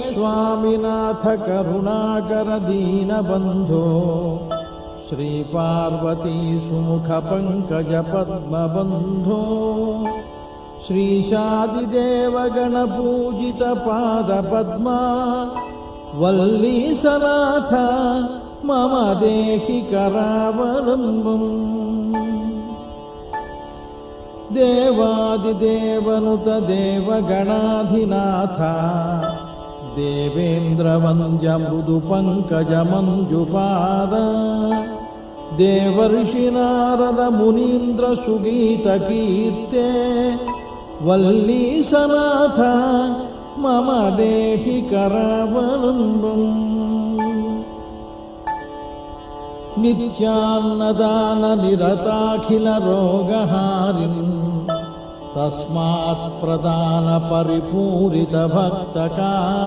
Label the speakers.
Speaker 1: स्वामिनाथ करुणाकर दीनबन्धो श्रीपार्वती सुमुख पंकज पद्मबन्धो श्रीशादिदेव गणपूजित पादपद्मा वल्लीसनाथ मम देहि करावलम्बम् देवादिदेवनुत देवगणाधिनाथ देवेन्द्रवन्द्य मृदु पंकज मंजुपाद देवर्षि नारद मुनीन्द्र सुगीत कीर्ते वल्लीसनाथ मम देहि करावलम्बम् नित्यान्नदान निरताखिल रोगहारिन् तस्मात् प्रदान परिपूरित भक्तका